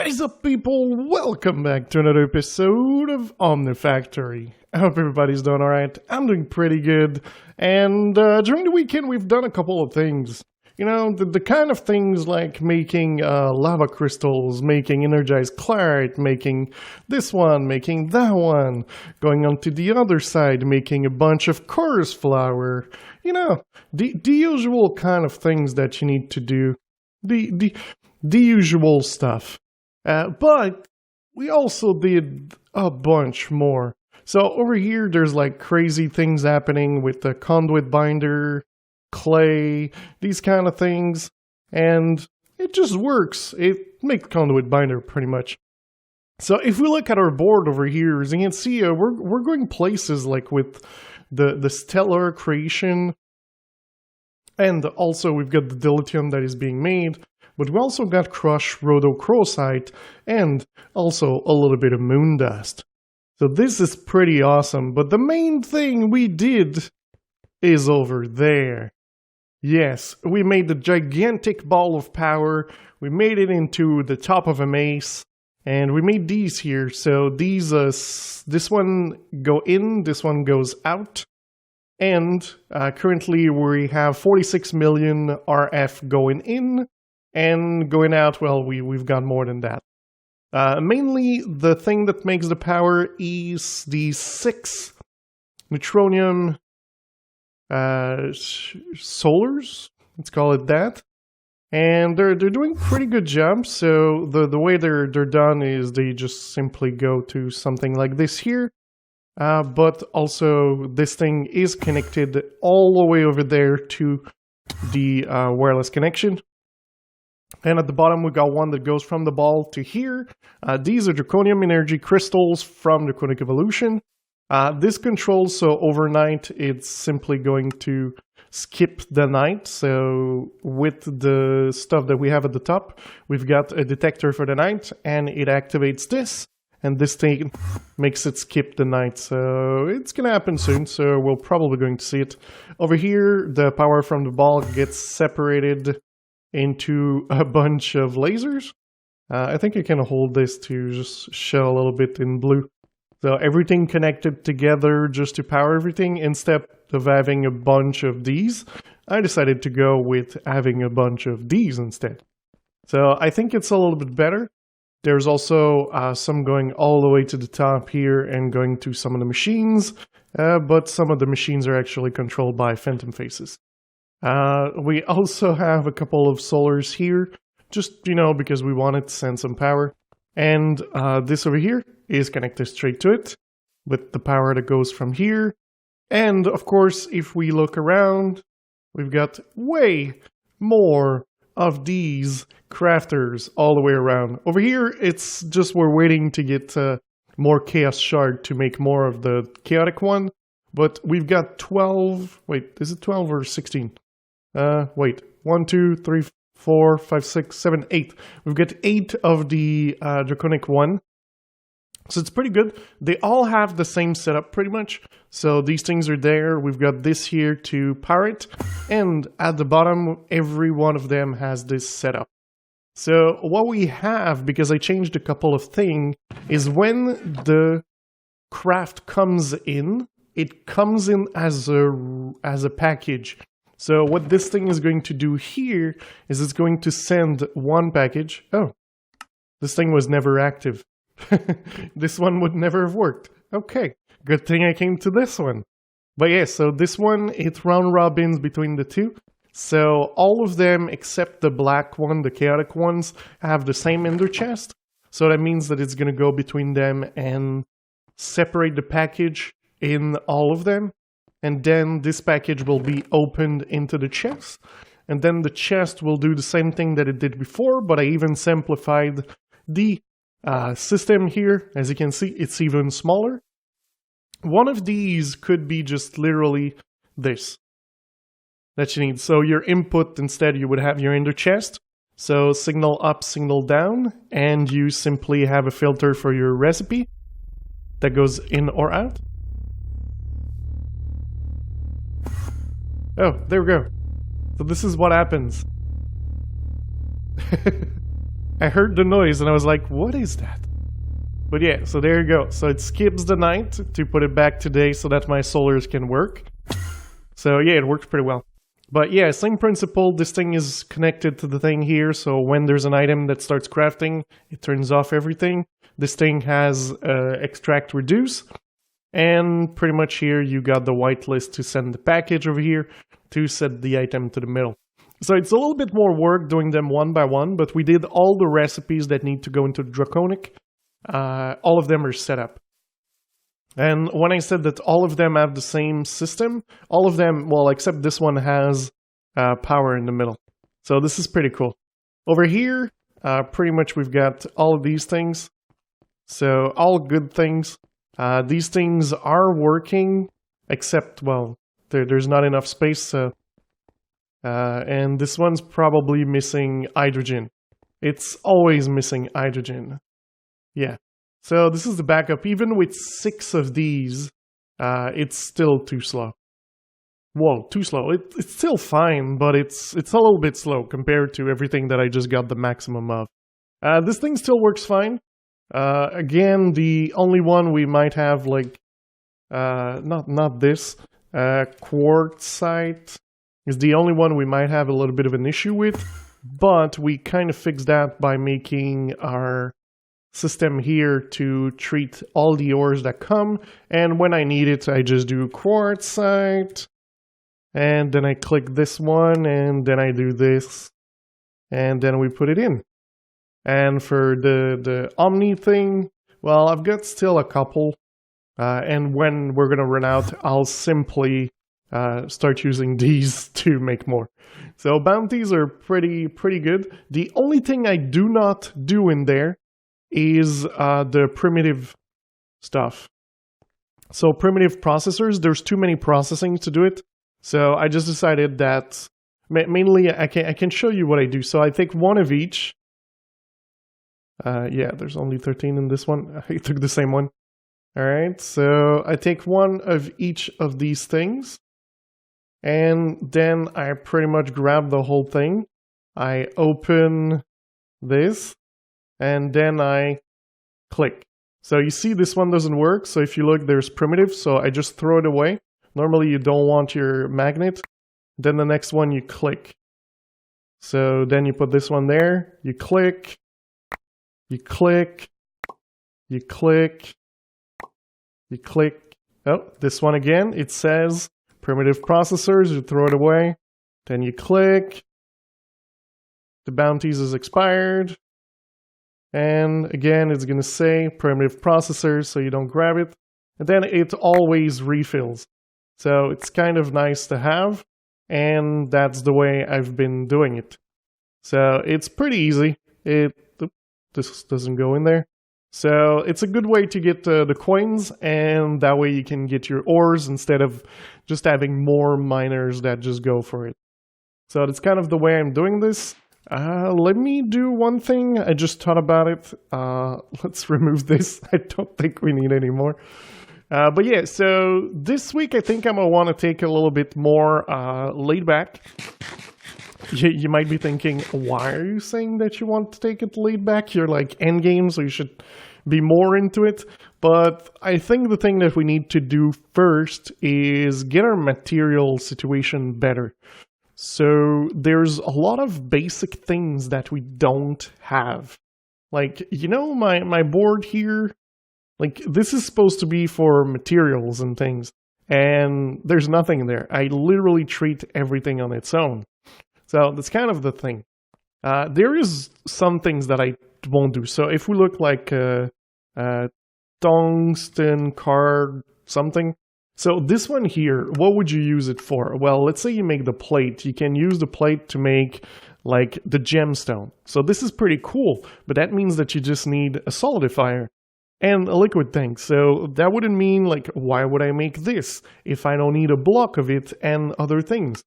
What is up, people? Welcome back to another episode of Omnifactory. I hope everybody's doing alright. I'm doing pretty good. And during the weekend, we've done a couple of things. You know, the kind of things like making lava crystals, making energized clarite, making this one, making that one, going on to the other side, making a bunch of chorus flower. You know, the usual kind of things that you need to do. The usual stuff. But we also did a bunch more. So over here, there's like crazy things happening with the conduit binder, clay, these kind of things. And it just works. It makes conduit binder pretty much. So if we look at our board over here, as you can see, we're going places like with the stellar creation. And also we've got the dilithium that is being made. But we also got crushed rhodochrosite and also a little bit of moon dust. So this is pretty awesome. But the main thing we did is over there. Yes, we made the gigantic ball of power. We made it into the top of a mace. And we made these here. So these, this one go in, this one goes out. And currently we have 46 million RF going in. And going out, well, we've got more than that. Mainly, the thing that makes the power is the 6 neutronium solars, let's call it that. And they're doing pretty good job. So the way they're done is they just simply go to something like this here. But also, this thing is connected all the way over there to the wireless connection. And at the bottom, we got one that goes from the ball to here. These are draconium energy crystals from Draconic Evolution. This controls, so overnight, it's simply going to skip the night. So with the stuff that we have at the top, we've got a detector for the night, and it activates this. And this thing makes it skip the night. So it's going to happen soon, so we're probably going to see it. Over here, the power from the ball gets separated into a bunch of lasers. I think I can hold this to just show a little bit in blue. So everything connected together just to power everything. Instead of having a bunch of these, I decided to go with having a bunch of these instead. So I think it's a little bit better. There's also some going all the way to the top here and going to some of the machines. But some of the machines are actually controlled by phantom faces. We also have a couple of solars here, just, you know, because we wanted to send some power. And this over here is connected straight to it, with the power that goes from here. And, of course, if we look around, we've got way more of these crafters all the way around. Over here, it's just we're waiting to get more chaos shard to make more of the chaotic one. But we've got 12, wait, is it 12 or 16? Wait, 1, 2, 3, 4, 5, 6, 7, 8. We've got 8 of the draconic one. So it's pretty good. They all have the same setup pretty much. So these things are there. We've got this here to power it. And at the bottom, every one of them has this setup. So what we have, because I changed a couple of things, is when the craft comes in, it comes in as a package. So what this thing is going to do here is it's going to send one package. Oh, this thing was never active. This one would never have worked. Okay, good thing I came to this one. But yeah, so this one, it round robins between the two. So all of them except the black one, the chaotic ones, have the same ender chest. So that means that it's going to go between them and separate the package in all of them. And then this package will be opened into the chest. And then the chest will do the same thing that it did before, but I even simplified the system here. As you can see, it's even smaller. One of these could be just literally this that you need. So your input, instead, you would have your ender chest. So signal up, signal down, and you simply have a filter for your recipe that goes in or out. Oh, there we go. So this is what happens. I heard the noise and I was like, what is that? But yeah, so there you go. So it skips the night to put it back to day so that my solars can work. So yeah, it works pretty well. But yeah, same principle. This thing is connected to the thing here. So when there's an item that starts crafting, it turns off everything. This thing has extract reduce. And pretty much here you got the whitelist to send the package over here to set the item to the middle. So it's a little bit more work doing them one by one, but we did all the recipes that need to go into draconic. All of them are set up. And when I said that all of them have the same system, all of them, well, except this one has power in the middle. So this is pretty cool. Over here, pretty much we've got all of these things. So all good things. These things are working, except, well, there's not enough space. So, and this one's probably missing hydrogen. It's always missing hydrogen. Yeah. So this is the backup. Even with 6 of these, it's still too slow. Whoa, too slow. It's still fine, but it's a little bit slow compared to everything that I just got the maximum of. This thing still works fine. Again, the only one we might have, like, not this, quartzite is the only one we might have a little bit of an issue with, but we kind of fixed that by making our system here to treat all the ores that come, and when I need it, I just do quartzite, and then I click this one, and then I do this, and then we put it in. And for the Omni thing, well, I've got still a couple, and when we're gonna run out, I'll simply start using these to make more. So bounties are pretty good. The only thing I do not do in there is the primitive stuff. So primitive processors, there's too many processing to do it. So I just decided that mainly I can show you what I do. So I take one of each. Yeah, there's only 13 in this one. I took the same one. All right, so I take one of each of these things, and then I pretty much grab the whole thing. I open this, and then I click. So you see this one doesn't work. So if you look, there's primitive. So I just throw it away. Normally you don't want your magnet. Then the next one you click. So then you put this one there. You click. You click. You click. You click. Oh, this one again. It says primitive processors. You throw it away. Then you click. The bounties is expired. And again, it's going to say primitive processors, so you don't grab it. And then it always refills. So it's kind of nice to have. And that's the way I've been doing it. So it's pretty easy. This doesn't go in there. So it's a good way to get the coins, and that way you can get your ores instead of just having more miners that just go for it. So that's kind of the way I'm doing this. Let me do one thing. I just thought about it. Let's remove this. I don't think we need any more. But yeah, so this week I think I'm going to want to take a little bit more laid back. You might be thinking, why are you saying that you want to take it laid back? You're like endgame, so you should be more into it. But I think the thing that we need to do first is get our material situation better. So there's a lot of basic things that we don't have. Like, you know, my board here, like this is supposed to be for materials and things. And there's nothing there. I literally treat everything on its own. So that's kind of the thing. There is some things that I won't do. So if we look like tungsten card something. So this one here, what would you use it for? Well, let's say you make the plate. You can use the plate to make like the gemstone. So this is pretty cool, but that means that you just need a solidifier and a liquid tank. So that wouldn't mean like, why would I make this if I don't need a block of it and other things?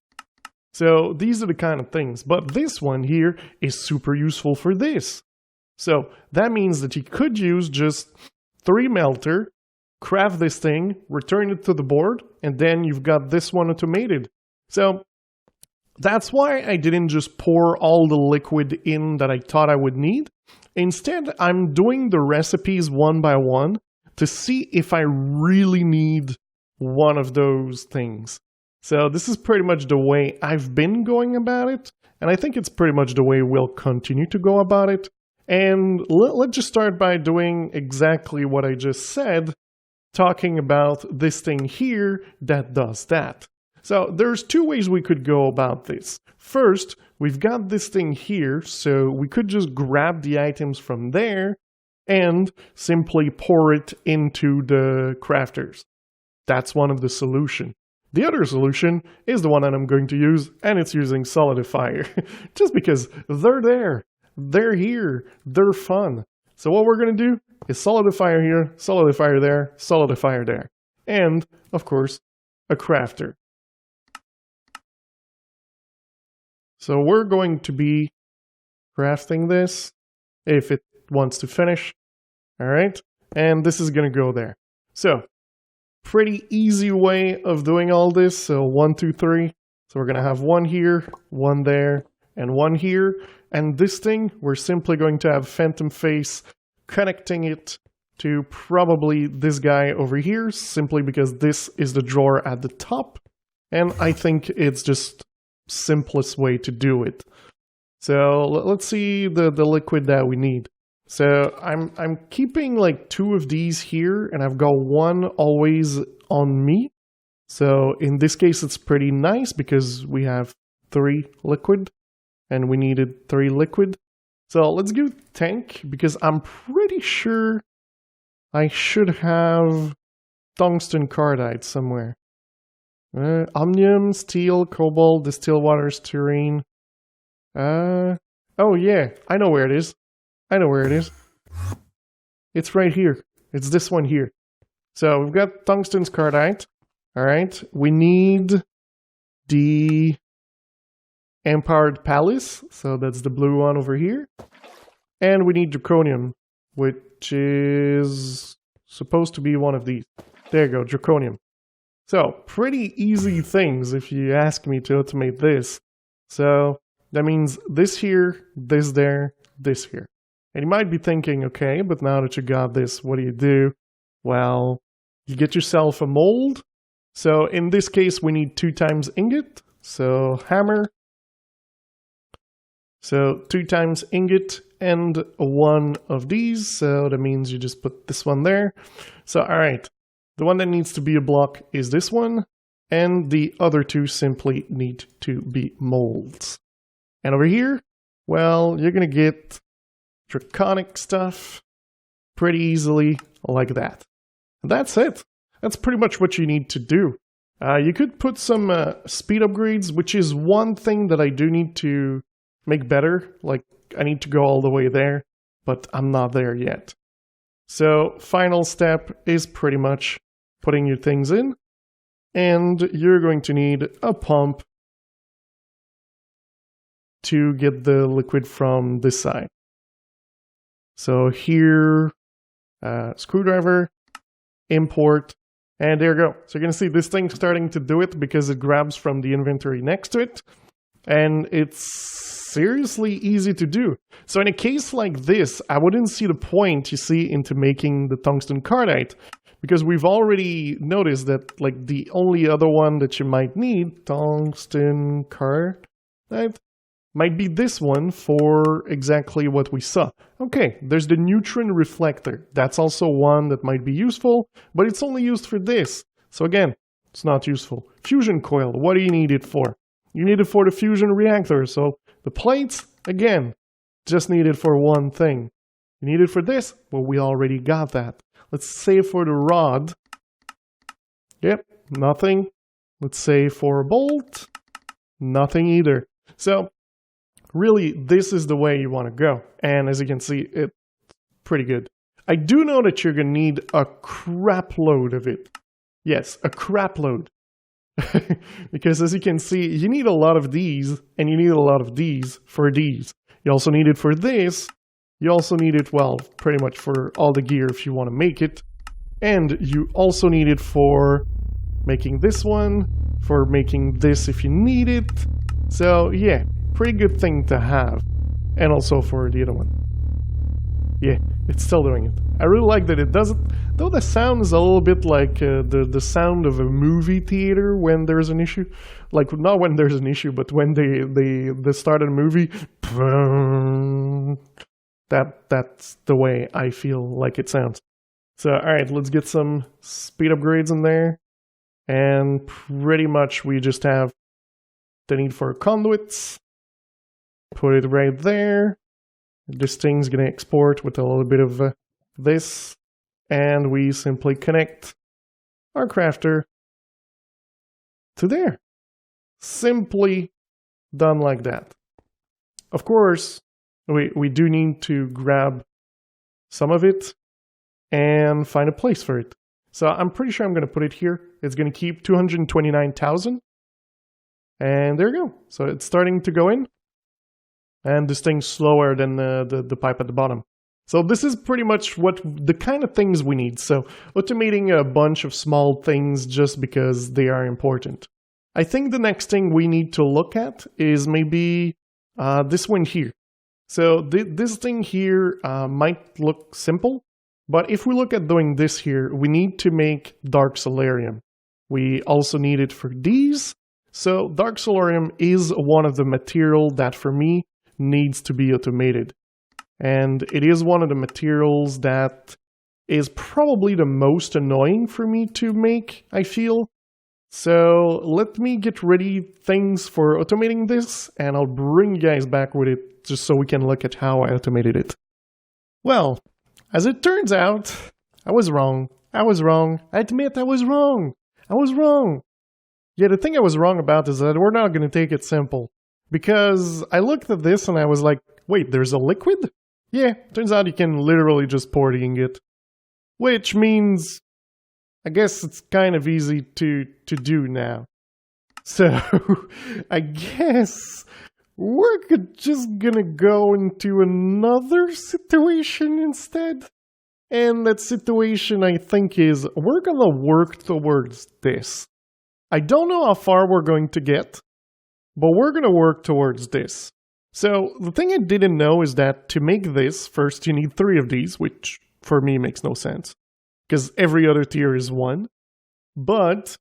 So these are the kind of things, but this one here is super useful for this. So that means that you could use just 3 melter, craft this thing, return it to the board, and then you've got this one automated. So that's why I didn't just pour all the liquid in that I thought I would need. Instead, I'm doing the recipes one by one to see if I really need one of those things. So this is pretty much the way I've been going about it, and I think it's pretty much the way we'll continue to go about it. And let's just start by doing exactly what I just said, talking about this thing here that does that. So there's two ways we could go about this. First, we've got this thing here, so we could just grab the items from there and simply pour it into the crafters. That's one of the solutions. The other solution is the one that I'm going to use, and it's using solidifier. Just because they're there, they're here, they're fun. So what we're going to do is solidifier here, solidifier there, solidifier there. And, of course, a crafter. So we're going to be crafting this if it wants to finish. All right. And this is going to go there. So pretty easy way of doing all this. So 1, 2, 3. So we're going to have one here, one there, and one here. And this thing, we're simply going to have Phantom Face connecting it to probably this guy over here, simply because this is the drawer at the top. And I think it's just simplest way to do it. So let's see the liquid that we need. So I'm keeping like 2 of these here, and I've got one always on me. So in this case, it's pretty nice because we have 3 liquid, and we needed 3 liquid. So let's go tank, because I'm pretty sure I should have tungsten cardite somewhere. Omnium, steel, cobalt, distilled water, styrene. Oh yeah, I know where it is. I know where it is. It's right here. It's this one here. So we've got tungsten's cardite. Alright, we need the empowered palace. So that's the blue one over here. And we need draconium, which is supposed to be one of these. There you go, draconium. So, pretty easy things if you ask me to automate this. So, that means this here, this there, this here. And you might be thinking, okay, but now that you got this, what do? Well, you get yourself a mold. So, in this case, we need 2 times ingot. So, hammer. So, 2 times ingot and 1 of these. So, that means you just put this one there. So, alright. The one that needs to be a block is this one, and the other 2 simply need to be molds. And over here, well, you're going to get draconic stuff pretty easily like that. And that's it. That's pretty much what you need to do. You could put some speed upgrades, which is one thing that I do need to make better. Like, I need to go all the way there, but I'm not there yet. So, final step is pretty much putting your things in, and you're going to need a pump to get the liquid from this side. So here, screwdriver, import, and there you go. So you're going to see this thing starting to do it because it grabs from the inventory next to it, and it's seriously easy to do. So in a case like this, I wouldn't see the point, you see, into making the tungsten cardite, because we've already noticed that, like, the only other one that you might need, tungsten cardite, might be this one for exactly what we saw. Okay, there's the neutron reflector. That's also one that might be useful, but it's only used for this. So again, it's not useful. Fusion coil, what do you need it for? You need it for the fusion reactor. So the plates, again, just need it for one thing. You need it for this? Well, we already got that. Let's say for the rod. Yep, nothing. Let's say for a bolt. Nothing either. So, really, this is the way you want to go. And as you can see, it's pretty good. I do know that you're going to need a crap load of it. Yes, a crap load. Because as you can see, you need a lot of these, and you need a lot of these for these. You also need it for this. You also need it, well, pretty much for all the gear if you want to make it. And you also need it for making this one, for making this if you need it. So, yeah, pretty good thing to have. And also for the other one. Yeah, it's still doing it. I really like that it doesn't, though the sound is a little bit like the sound of a movie theater when there's an issue. Like, not when there's an issue, but when they start a movie. That's the way I feel like it sounds. So, alright, let's get some speed upgrades in there. And pretty much we just have the need for conduits. Put it right there. This thing's going to export with a little bit of this, and we simply connect our crafter to there. Simply done like that. Of course, we do need to grab some of it and find a place for it. So I'm pretty sure I'm going to put it here. It's going to keep 229,000. And there you go. So it's starting to go in. And this thing's slower than the pipe at the bottom. So this is pretty much what the kind of things we need. So automating a bunch of small things just because they are important. I think the next thing we need to look at is maybe this one here. So this thing here might look simple, but if we look at doing this here, we need to make dark solarium. We also need it for these. So dark solarium is one of the material that for me needs to be automated. And it is one of the materials that is probably the most annoying for me to make, I feel. So let me get ready things for automating this, and I'll bring you guys back with it just so we can look at how I automated it. Well, as it turns out, I was wrong. I admit I was wrong. Yeah, the thing I was wrong about is that we're not going to take it simple. Because I looked at this and I was like, wait, there's a liquid? Yeah, turns out you can literally just pour the ingot. Which means, I guess it's kind of easy to do now. So, I guess we're just gonna go into another situation instead. And that situation, I think, is we're gonna work towards this. I don't know how far we're going to get, but we're going to work towards this. So the thing I didn't know is that to make this, first you need 3 of these, which for me makes no sense, because every other tier is 1. But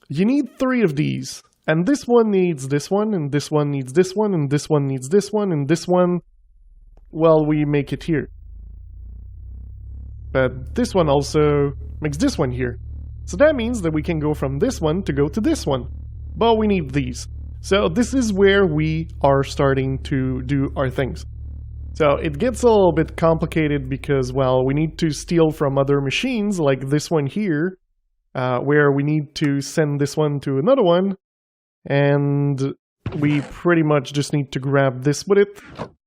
you need 3 of these, and this one needs this one, and this one needs this one, and this one needs this one, and this one, well, we make it here. But this one also makes this one here. So that means that we can go from this one to go to this one. But we need these. So this is where we are starting to do our things. So it gets a little bit complicated because, well, we need to steal from other machines like this one here, where we need to send this one to another one. And we pretty much just need to grab this with it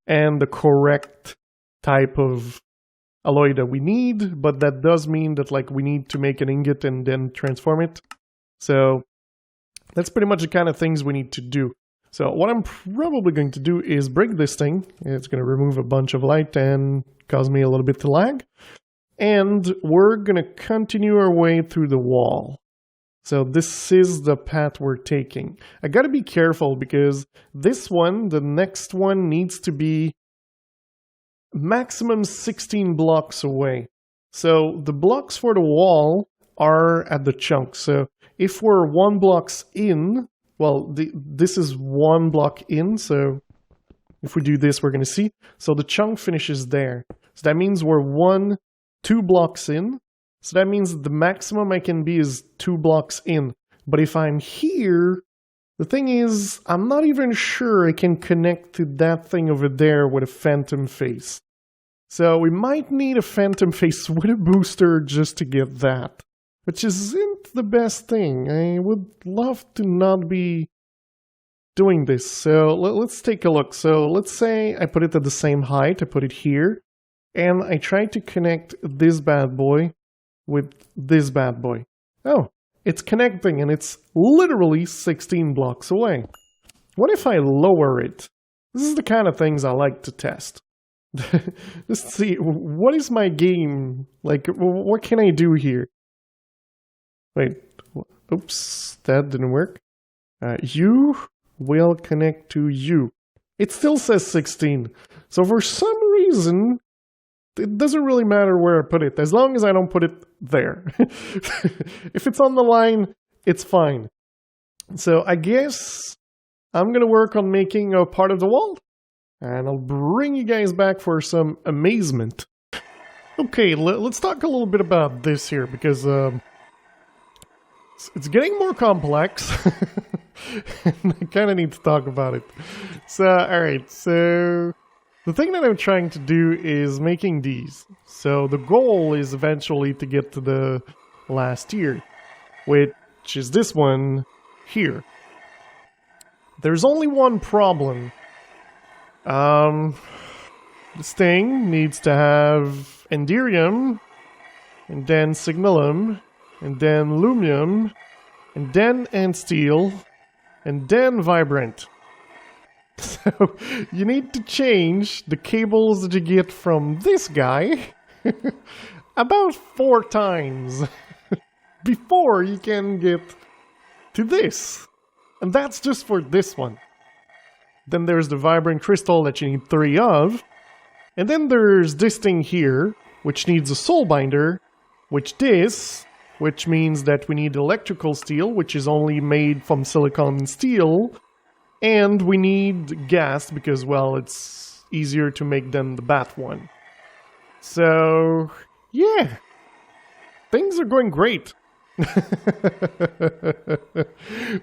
and the correct type of alloy that we need. But that does mean that, like, we need to make an ingot and then transform it. So that's pretty much the kind of things we need to do. So what I'm probably going to do is break this thing. It's going to remove a bunch of light and cause me a little bit to lag. And we're going to continue our way through the wall. So this is the path we're taking. I got to be careful because this one, the next one, needs to be maximum 16 blocks away. So the blocks for the wall are at the chunk. So if we're 1 block in, well, this is 1 block in, so if we do this, we're going to see. So the chunk finishes there. So that means we're 2 blocks in. So that means the maximum I can be is 2 blocks in. But if I'm here, the thing is, I'm not even sure I can connect to that thing over there with a phantom face. So we might need a phantom face with a booster just to get that. Which isn't the best thing. I would love to not be doing this. So let's take a look. So let's say I put it at the same height. I put it here. And I try to connect this bad boy with this bad boy. Oh, it's connecting and it's literally 16 blocks away. What if I lower it? This is the kind of things I like to test. Let's see, what is my game? Like, what can I do here? Wait, oops, that didn't work. You will connect to you. It still says 16. So for some reason, it doesn't really matter where I put it, as long as I don't put it there. If it's on the line, it's fine. So I guess I'm gonna work on making a part of the wall, and I'll bring you guys back for some amazement. Okay, let's talk a little bit about this here, because it's getting more complex. And I kind of need to talk about it. So, alright, so the thing that I'm trying to do is making these. So the goal is eventually to get to the last tier, which is this one here. There's only one problem. This thing needs to have enderium, and then signalum, and then lumium, and then end steel, and then vibrant. So you need to change the cables that you get from this guy about 4 times before you can get to this. And that's just for this one. Then there's the vibrant crystal that you need 3 of. And then there's this thing here, which needs a soul binder, which means that we need electrical steel, which is only made from silicon and steel. And we need gas because, well, it's easier to make than the bat one. So, yeah. Things are going great.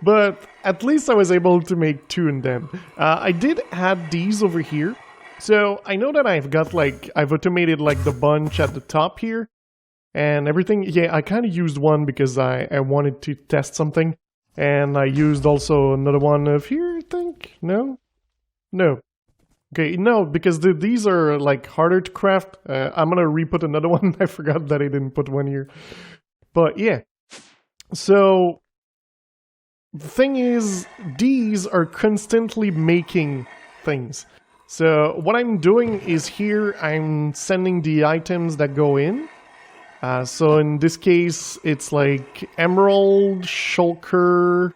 But at least I was able to make 2 in them. I did add these over here. So I know that I've got I've automated the bunch at the top here and everything. Yeah, I kind of used one because I wanted to test something. And I used also another one of here, I think. No? No. Okay, no, because these are harder to craft. I'm gonna re-put another one. I forgot that I didn't put one here. But yeah. So the thing is, these are constantly making things. So what I'm doing is here, I'm sending the items that go in. So in this case, it's emerald, shulker,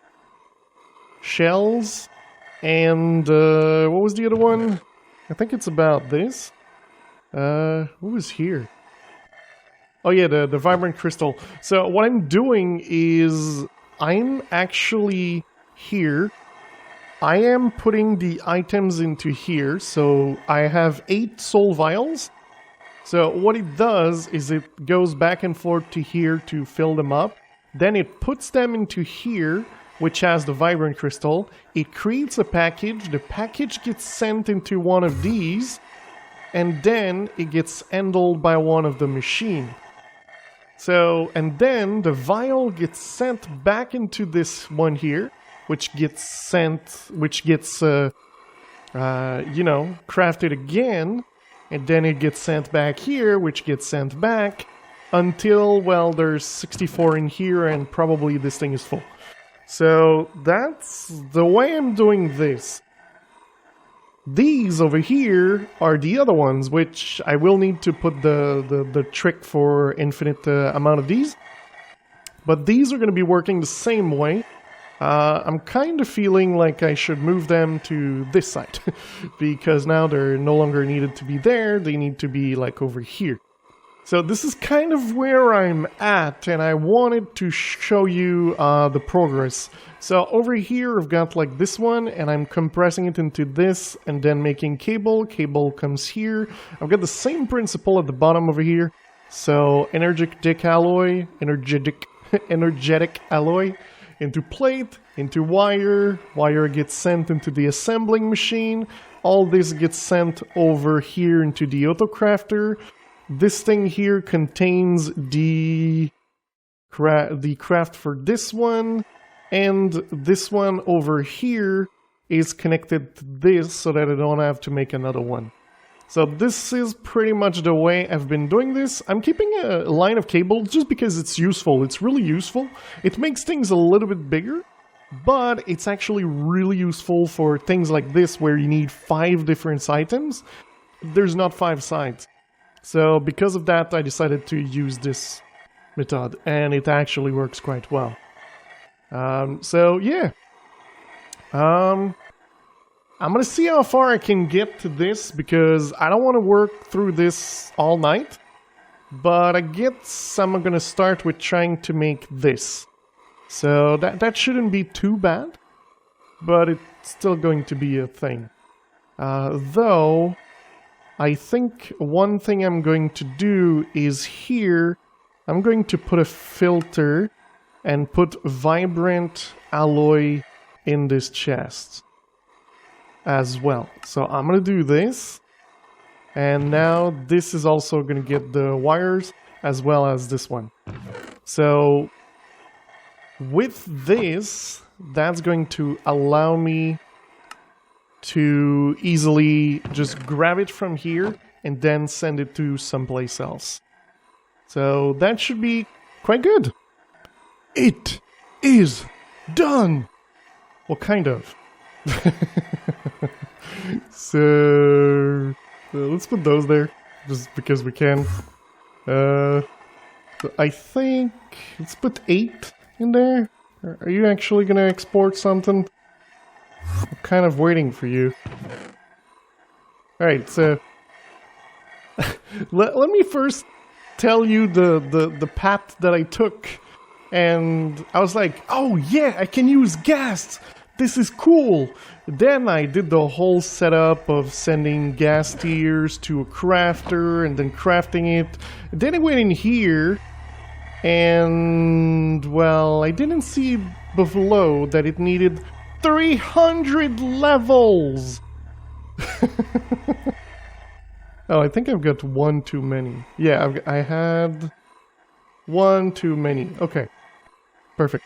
shells, and what was the other one? I think it's about this. What was here? Oh yeah, the vibrant crystal. So what I'm doing is I'm actually here. I am putting the items into here. So I have 8 soul vials. So what it does is it goes back and forth to here to fill them up. Then it puts them into here, which has the vibrant crystal. It creates a package. The package gets sent into one of these. And then it gets handled by one of the machine. So, and then the vial gets sent back into this one here, which gets crafted again. And then it gets sent back here, which gets sent back until, well, there's 64 in here and probably this thing is full. So that's the way I'm doing this. These over here are the other ones, which I will need to put the trick for infinite amount of these. But these are going to be working the same way. I'm kind of feeling like I should move them to this side. Because now they're no longer needed to be there, they need to be over here. So this is kind of where I'm at, and I wanted to show you the progress. So over here I've got this one, and I'm compressing it into this, and then making cable. Cable comes here. I've got the same principle at the bottom over here. So energetic alloy into plate, into wire. Wire gets sent into the assembling machine. All this gets sent over here into the autocrafter. This thing here contains the craft for this one, and this one over here is connected to this so that I don't have to make another one. So this is pretty much the way I've been doing this. I'm keeping a line of cables just because it's useful. It's really useful. It makes things a little bit bigger, but it's actually really useful for things like this where you need 5 different items. There's not 5 sides. So because of that, I decided to use this method, and it actually works quite well. So yeah. I'm gonna see how far I can get to this because I don't want to work through this all night. But I guess I'm gonna start with trying to make this. So that shouldn't be too bad. But it's still going to be a thing. Though, I think one thing I'm going to do is here, I'm going to put a filter and put vibrant alloy in this chest as well. So I'm gonna do this. And now this is also going to get the wires as well as this one. So with this, that's going to allow me to easily just grab it from here and then send it to someplace else. So that should be quite good. It is done! Well, kind of. So let's put those there, just because we can. So I think, let's put 8 in there. Are you actually gonna export something? I'm kind of waiting for you. Alright, so let me first tell you the path that I took. And I was like, oh yeah, I can use gas! This is cool! Then I did the whole setup of sending gas tiers to a crafter and then crafting it. Then I went in here and, well, I didn't see below that it needed 300 levels! Oh, I think I've got one too many. Yeah, I had one too many. Okay, perfect.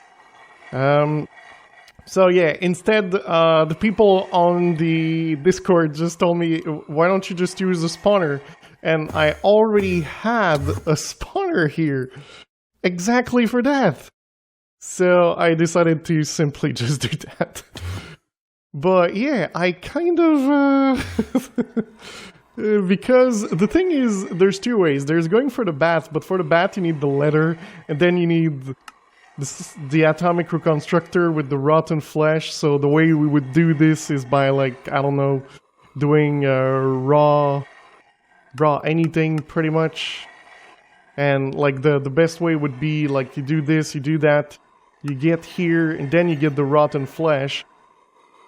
So yeah, instead, the people on the Discord just told me, why don't you just use a spawner? And I already had a spawner here, exactly for that. So I decided to simply just do that. But yeah, I kind of... because the thing is, there's two ways. There's going for the bat, but for the bat you need the leather, and then you need... the atomic reconstructor with the rotten flesh. So the way we would do this is by, like, I don't know, doing raw anything pretty much. And like the best way would be like you do this, you do that, you get here, and then you get the rotten flesh,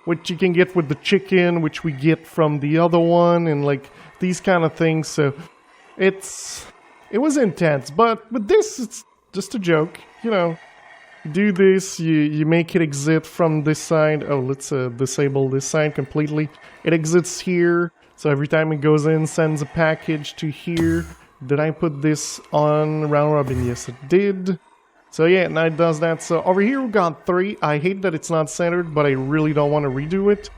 which you can get with the chicken, which we get from the other one, and like these kind of things. So it was intense, but with this it's just a joke, you know. Do this, you make it exit from this side. Oh, let's disable this side completely. It exits here, so every time it goes in, sends a package to here. Did I put this on round robin? Yes, it did. So yeah, now it does that. So over here we got 3. I hate that it's not centered, but I really don't want to redo it.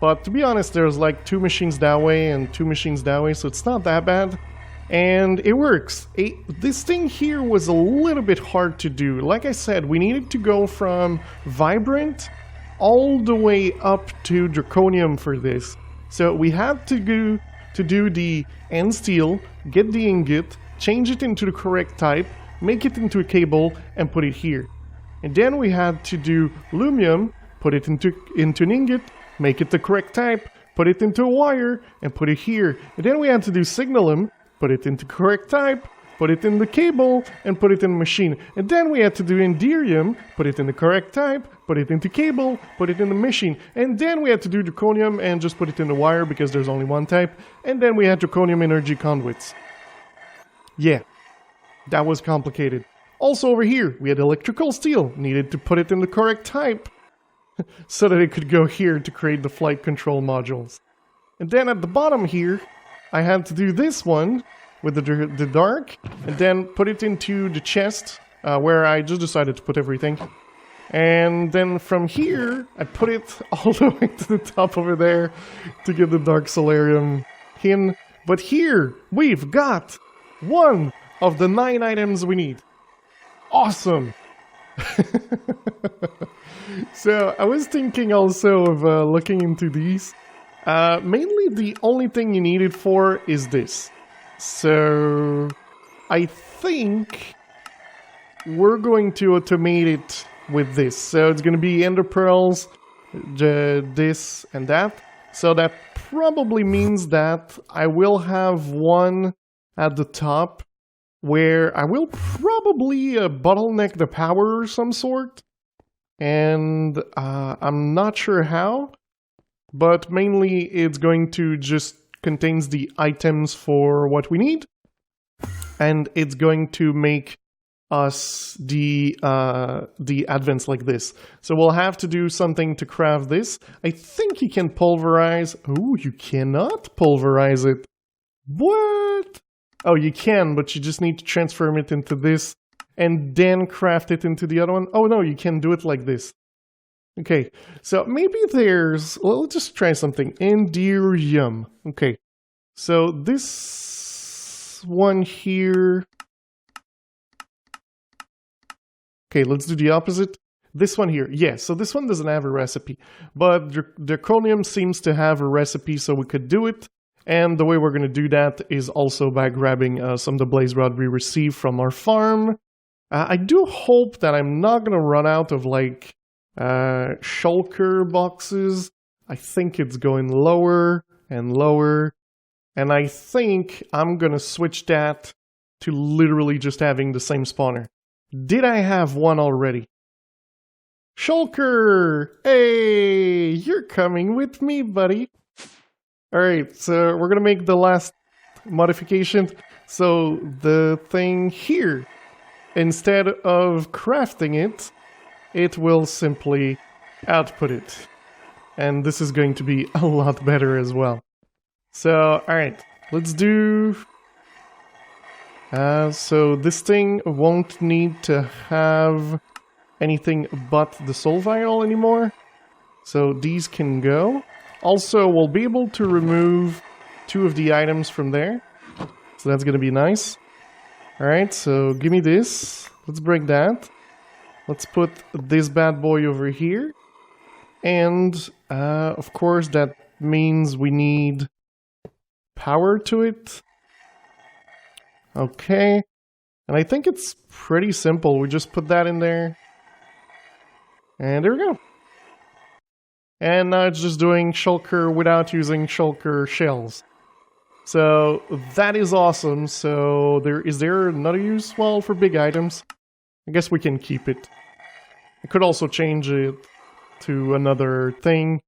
But to be honest, there's like 2 machines that way and 2 machines that way, so it's not that bad. And it works. This thing here was a little bit hard to do. Like I said, we needed to go from Vibrant all the way up to Draconium for this. So we had to do the end steel, get the ingot, change it into the correct type, make it into a cable, and put it here. And then we had to do Lumium, put it into an ingot, make it the correct type, put it into a wire, and put it here. And then we had to do Signalum, put it into correct type, put it in the cable, and put it in the machine. And then we had to do Enderium, put it in the correct type, put it into cable, put it in the machine. And then we had to do Draconium and just put it in the wire because there's only one type. And then we had Draconium energy conduits. Yeah, that was complicated. Also over here, we had electrical steel. Needed to put it in the correct type so that it could go here to create the flight control modules. And then at the bottom here, I had to do this one with the dark, and then put it into the chest, where I just decided to put everything. And then from here, I put it all the way to the top over there to get the dark solarium in. But here, we've got one of the 9 items we need. Awesome! So, I was thinking also of looking into these. Mainly the only thing you need it for is this. So I think we're going to automate it with this. So it's going to be ender pearls this and that. So that probably means that I will have one at the top where I will probably bottleneck the power of some sort. And I'm not sure how, but mainly it's going to just contains the items for what we need. And it's going to make us the advance like this. So we'll have to do something to craft this. I think you can pulverize. Oh, you cannot pulverize it. What? Oh, you can, but you just need to transform it into this and then craft it into the other one. Oh no, you can do it like this. Okay, so maybe there's... Well, let's just try something. Enderium. Okay, so this one here... Okay, let's do the opposite. This one here. Yeah, so this one doesn't have a recipe. But Draconium seems to have a recipe, so we could do it. And the way we're going to do that is also by grabbing some of the blaze rod we received from our farm. I do hope that I'm not going to run out of, like, shulker boxes. I think it's going lower and lower. And I think I'm going to switch that to literally just having the same spawner. Did I have one already? Shulker! Hey, you're coming with me, buddy. Alright, so we're gonna make the last modification. So the thing here, instead of crafting it, it will simply output it. And this is going to be a lot better as well. So, alright, let's do... so this thing won't need to have anything but the soul vial anymore. So these can go. Also, we'll be able to remove 2 of the items from there. So that's going to be nice. Alright, so give me this. Let's break that. Let's put this bad boy over here. And, of course, that means we need power to it. Okay. And I think it's pretty simple. We just put that in there. And there we go. And now it's just doing shulker without using shulker shells. So that is awesome. So is there another use? Well, for big items, I guess we can keep it. I could also change it to another thing.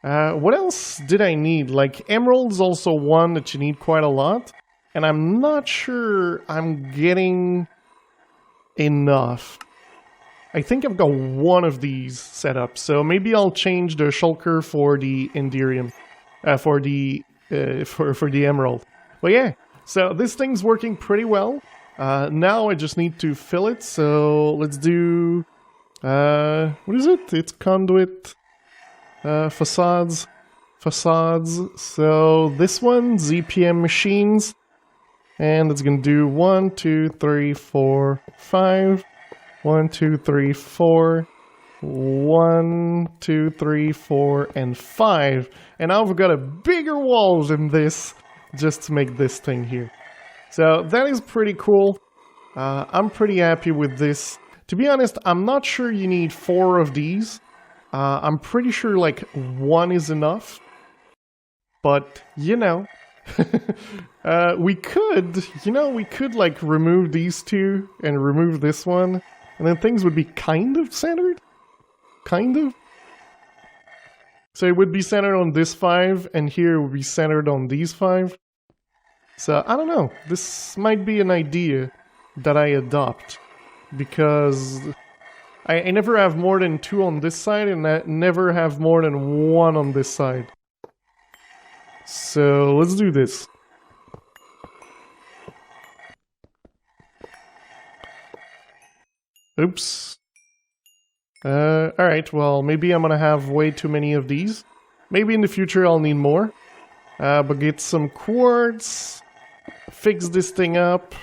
What else did I need? Like, emerald's also one that you need quite a lot. And I'm not sure I'm getting enough. I think I've got one of these set up, so maybe I'll change the shulker for the enderium, for the emerald. But yeah, so this thing's working pretty well. Now I just need to fill it, so let's do... what is it? It's conduit, facades. So this one, ZPM machines. And it's going to do 1, 2, 3, 4, 5. 1, 2, 3, 4. 1, 2, 3, 4, and 5. And now we've got a bigger wall than this just to make this thing here. So that is pretty cool. I'm pretty happy with this. To be honest, I'm not sure you need 4 of these. I'm pretty sure like 1 is enough. But, you know... we could like remove these 2 and remove this one, and then things would be kind of centered? Kind of? So it would be centered on this 5, and here it would be centered on these 5. So, I don't know. This might be an idea that I adopt, because I never have more than 2 on this side, and I never have more than 1 on this side. So, let's do this. Oops. Alright, well, maybe I'm gonna have way too many of these. Maybe in the future I'll need more. But get some quartz. Fix this thing up.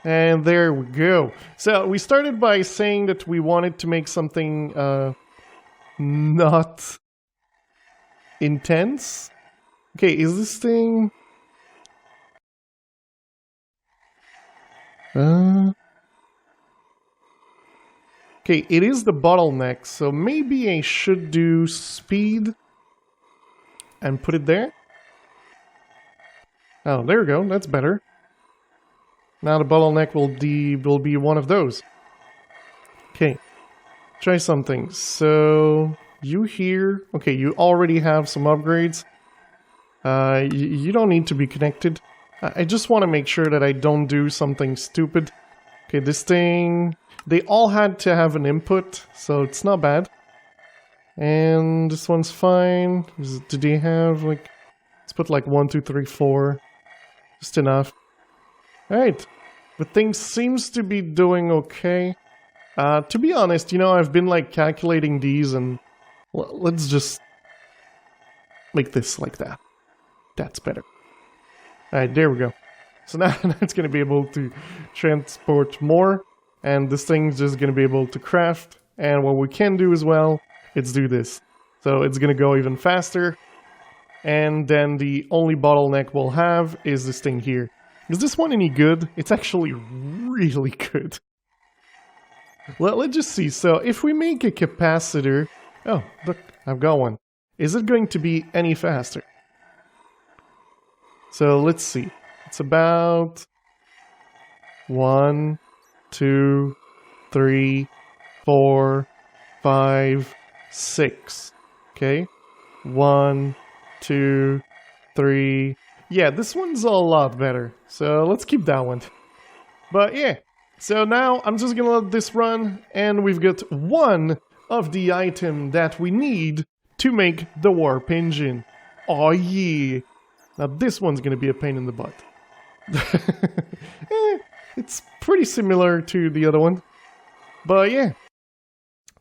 And there we go. So, we started by saying that we wanted to make something, not... intense? Okay, is this thing... Okay, it is the bottleneck, so maybe I should do speed and put it there. Oh, there we go, that's better. Now the bottleneck will be one of those. Okay, try something. So, you here, okay, you already have some upgrades. You don't need to be connected. I just want to make sure that I don't do something stupid. Okay, this thing... They all had to have an input, so it's not bad. And this one's fine. Do they have, like... Let's put like 1, 2, 3, 4. Just enough. Alright. The thing seems to be doing okay. To be honest, you know, I've been like calculating these and... Let's just... make this like that. That's better. Alright, there we go. So now it's going to be able to transport more. And this thing's just going to be able to craft. And what we can do as well, is do this. So it's going to go even faster. And then the only bottleneck we'll have is this thing here. Is this one any good? It's actually really good. Let's just see. So if we make a capacitor... Oh, look, I've got one. Is it going to be any faster? So let's see. It's about 1, 2, 3, 4, 5, 6. Okay. 1, 2, 3. Yeah, this one's a lot better. So let's keep that one. But yeah. So now I'm just gonna let this run, and we've got one of the item that we need to make the warp engine. Oh yeah. Now this one's gonna be a pain in the butt. It's pretty similar to the other one. But yeah.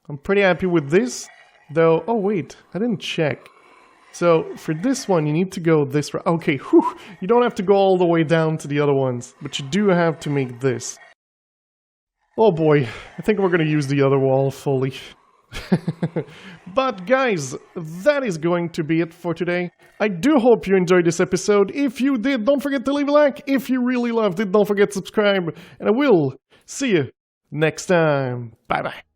I'm pretty happy with this. Though, oh wait, I didn't check. So for this one you need to go this route. Okay, whew, you don't have to go all the way down to the other ones. But you do have to make this. Oh boy, I think we're gonna use the other wall fully. But guys, that is going to be it for today. I do hope you enjoyed this episode. If you did, don't forget to leave a like. If you really loved it, don't forget to subscribe. And I will see you next time. Bye bye.